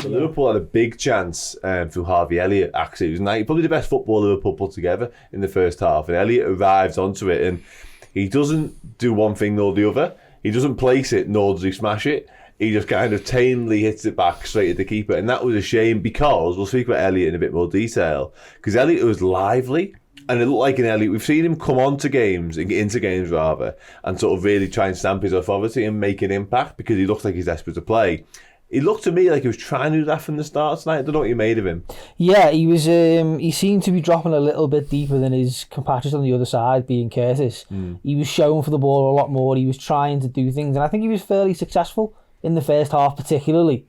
So Liverpool had a big chance through Harvey Elliott. Actually, it was probably the best football Liverpool put together in the first half. And Elliott arrives onto it, and he doesn't do one thing nor the other. He doesn't place it, nor does he smash it. He just kind of tamely hits it back straight at the keeper. And that was a shame because, we'll speak about Elliott in a bit more detail, because Elliott was lively. And it looked like an Elliott. We've seen him come into games, and sort of really try and stamp his authority and make an impact because he looks like he's desperate to play. He looked to me like he was trying to do that from the start tonight. I don't know what you made of him. Yeah, he was. He seemed to be dropping a little bit deeper than his compatriot on the other side, being Curtis. He was showing for the ball a lot more. He was trying to do things, and I think he was fairly successful in the first half, particularly.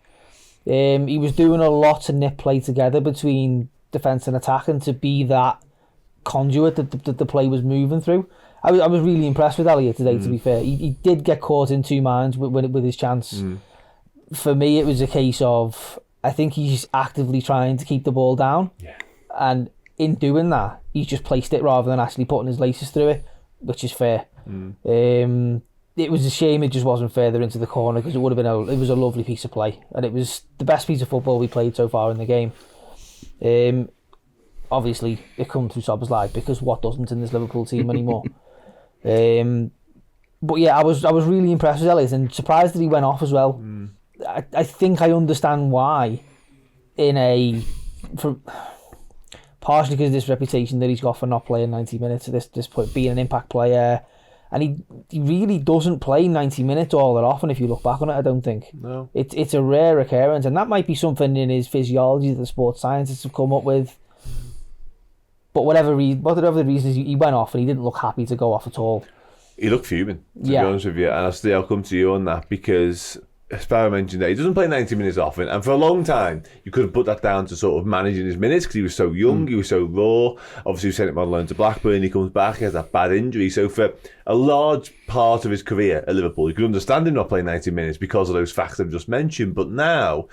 He was doing a lot to knit play together between defence and attack, and to be that conduit that the play was moving through. I was really impressed with Elliott today, to be fair. He did get caught in two minds with his chance. For me, it was a case of, I think he's actively trying to keep the ball down. Yeah. And in doing that, he's just placed it rather than actually putting his laces through it, which is fair. It was a shame it just wasn't further into the corner, because it would have been it was a lovely piece of play, and it was the best piece of football we played so far in the game. Obviously, it comes through Szoboszlai, because what doesn't in this Liverpool team anymore? But yeah, I was really impressed with Elliott, and surprised that he went off as well. I think I understand why, partially because of this reputation that he's got for not playing 90 minutes at this point, being an impact player, and he really doesn't play 90 minutes all that often. If you look back on it, I don't think. No. It's a rare occurrence, and that might be something in his physiology that the sports scientists have come up with. But whatever the reason is, he went off, and he didn't look happy to go off at all. He looked fuming, to be honest with you, and I'll come to you on that, because Sparrow mentioned that he doesn't play 90 minutes often, and for a long time you could have put that down to sort of managing his minutes, because he was so young, he was so raw. Obviously, we sent him on loan to Blackburn, he comes back, he has that bad injury, so for a large part of his career at Liverpool, you could understand him not playing 90 minutes because of those facts I've just mentioned. But now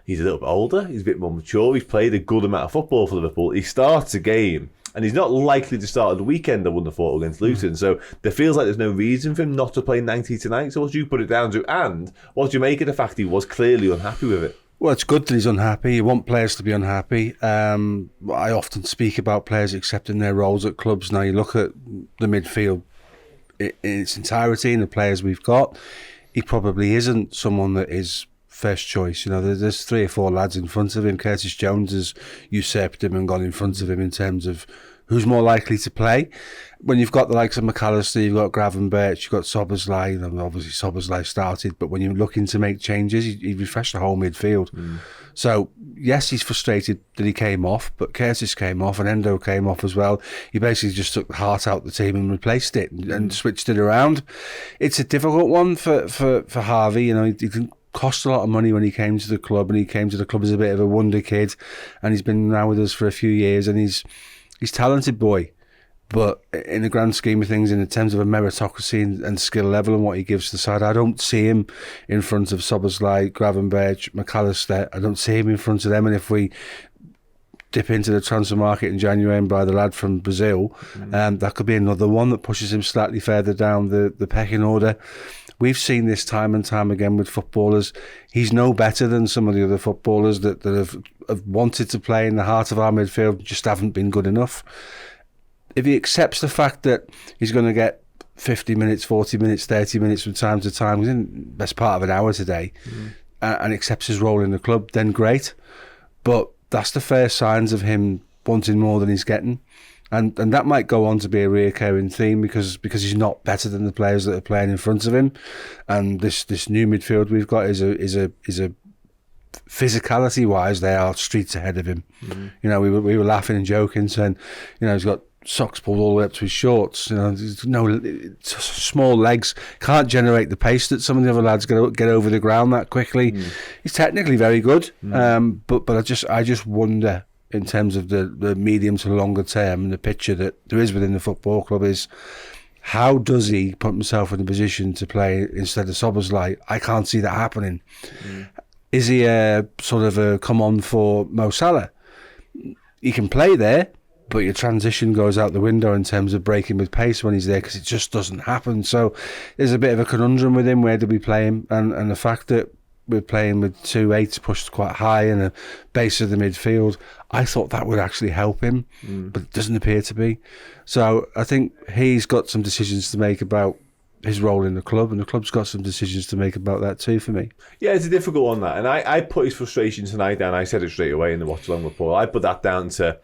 he's a little bit older, he's a bit more mature, he's played a good amount of football for Liverpool, he starts a game, and he's not likely to start at the weekend, I wouldn't have thought, against Luton. So there feels like there's no reason for him not to play 90 tonight. So what do you put it down to? And what do you make of the fact he was clearly unhappy with it? Well, it's good that he's unhappy. You want players to be unhappy. I often speak about players accepting their roles at clubs. Now, you look at the midfield in its entirety and the players we've got, he probably isn't someone that is first choice. You know, there's 3 or 4 lads in front of him. Curtis Jones has usurped him and gone in front of him in terms of who's more likely to play. When you've got the likes of McAllister, you've got Gravenberch, you've got Szoboszlai, and obviously Szoboszlai started, but when you're looking to make changes, he refreshed the whole midfield. So, yes, he's frustrated that he came off, but Curtis came off and Endo came off as well. He basically just took the heart out of the team and replaced it and switched it around. It's a difficult one for Harvey. You know, he didn't cost a lot of money when he came to the club, and he came to the club as a bit of a wonder kid, and he's been now with us for a few years, and he's talented boy, but in the grand scheme of things, in terms of a meritocracy and skill level and what he gives to the side, I don't see him in front of Szoboszlai, Gravenberch, McAllister. I don't see him in front of them. And if we dip into the transfer market in January and buy the lad from Brazil, that could be another one that pushes him slightly further down the pecking order. We've seen this time and time again with footballers. He's no better than some of the other footballers that have wanted to play in the heart of our midfield, just haven't been good enough. If he accepts the fact that he's going to get 50 minutes, 40 minutes, 30 minutes from time to time, he's in the best part of an hour today, and accepts his role in the club, then great. But that's the first signs of him wanting more than he's getting. And that might go on to be a reoccurring theme because he's not better than the players that are playing in front of him. And this new midfield we've got is a physicality wise, they are streets ahead of him. You know, we were laughing and joking, saying, you know, he's got socks pulled all the way up to his shorts. You know, small legs, can't generate the pace that some of the other lads get over the ground that quickly. He's technically very good, but I just wonder, in terms of the medium to longer term, and the picture that there is within the football club is, how does he put himself in a position to play instead of Szoboszlai? I can't see that happening. Is he a sort of a come on for Mo Salah? He can play there, but your transition goes out the window in terms of breaking with pace when he's there, because it just doesn't happen. So there's a bit of a conundrum with him. Where do we play him? And the fact that we're playing with 2 8s pushed quite high and a base of the midfield. I thought that would actually help him, but it doesn't appear to be. So I think he's got some decisions to make about his role in the club, and the club's got some decisions to make about that too for me. Yeah, it's a difficult one, that. And I put his frustration tonight down. I said it straight away in the watch-along report. I put that down to,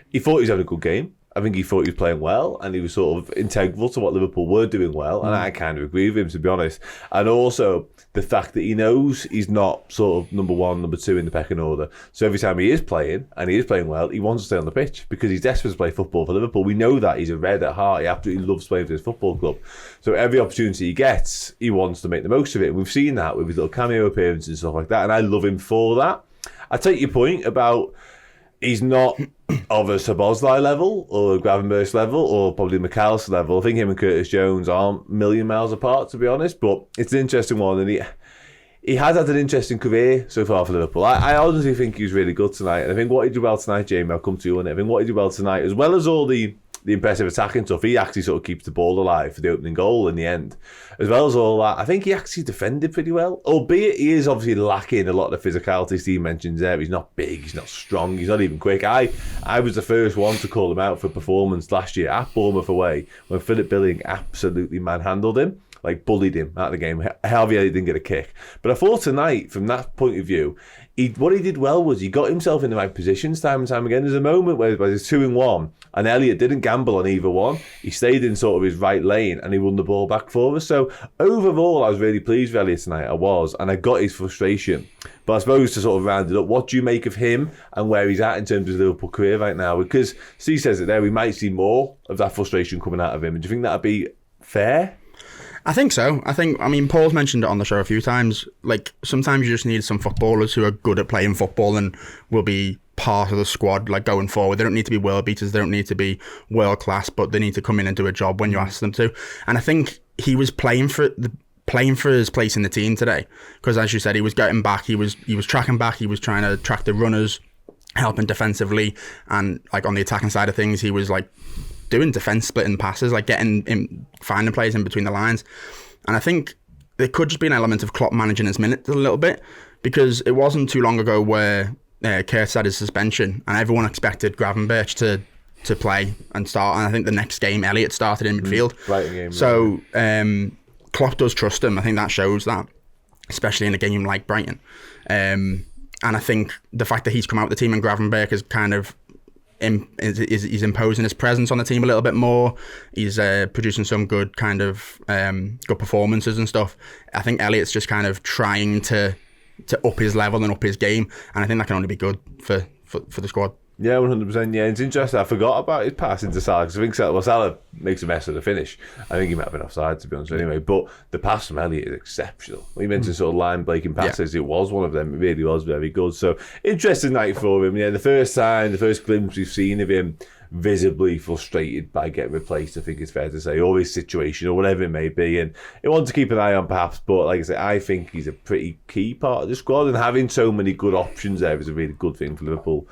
he thought he was having a good game. I think he thought he was playing well, and he was sort of integral to what Liverpool were doing well, and I kind of agree with him, to be honest. And also the fact that he knows he's not sort of number 1, number 2 in the pecking order. So every time he is playing, and he is playing well, he wants to stay on the pitch because he's desperate to play football for Liverpool. We know that. He's a Red at heart. He absolutely loves playing for his football club. So every opportunity he gets, he wants to make the most of it. And we've seen that with his little cameo appearances and stuff like that, and I love him for that. I take your point about he's not of a Szoboszlai level or a Gravenberch level or probably McAllister level. I think him and Curtis Jones aren't a million miles apart, to be honest, but it's an interesting one, and he has had an interesting career so far for Liverpool. I honestly think he was really good tonight, and I think what he did well tonight, Jamie, I'll come to you on it. I think what he did well tonight, as well as all the impressive attacking stuff, he actually sort of keeps the ball alive for the opening goal in the end. As well as all that, I think he actually defended pretty well, albeit he is obviously lacking a lot of the physicality Steve mentions there. He's not big, he's not strong, he's not even quick. I was the first one to call him out for performance last year at Bournemouth away when Philip Billing absolutely manhandled him, like bullied him out of the game. Harvey Elliott didn't get a kick. But I thought tonight, from that point of view, what he did well was he got himself in the right positions time and time again. There's a moment where there's 2-1 and Elliott didn't gamble on either one. He stayed in sort of his right lane and he won the ball back for us. So overall, I was really pleased with Elliott tonight. I was, and I got his frustration. But I suppose to sort of round it up, what do you make of him and where he's at in terms of his Liverpool career right now? Because Steve says it there, we might see more of that frustration coming out of him. And do you think that'd be fair? I think so. I mean, Paul's mentioned it on the show a few times. Like, sometimes you just need some footballers who are good at playing football and will be part of the squad, like, going forward. They don't need to be world beaters. They don't need to be world class, but they need to come in and do a job when you ask them to. And I think he was playing for his place in the team today, because as you said, he was getting back. He was tracking back. He was trying to track the runners, helping defensively, and like on the attacking side of things, he was like doing defence splitting passes, like finding players in between the lines. And I think there could just be an element of Klopp managing his minutes a little bit, because it wasn't too long ago where Kurtz had his suspension and everyone expected Gravenberch to play and start, and I think the next game Elliott started in midfield. Game, so Klopp does trust him. I think that shows that, especially in a game like Brighton. And I think the fact that he's come out with the team and Gravenberch is kind of he's imposing his presence on the team a little bit more. He's producing some good kind of good performances and stuff. I think Elliott's just kind of trying to up his level and up his game, and I think that can only be good for the squad. Yeah, 100%. Yeah, it's interesting. I forgot about his pass into Salah, because I think Salah makes a mess of the finish. I think he might have been offside, to be honest. Anyway, but the pass from Elliott is exceptional. He mentioned sort of line-breaking passes. Yeah. It was one of them. It really was very good. So, interesting night for him. Yeah, the first glimpse we've seen of him visibly frustrated by getting replaced, I think it's fair to say, or his situation, or whatever it may be. And he wants to keep an eye on, perhaps, but like I say, I think he's a pretty key part of the squad, and having so many good options there is a really good thing for Liverpool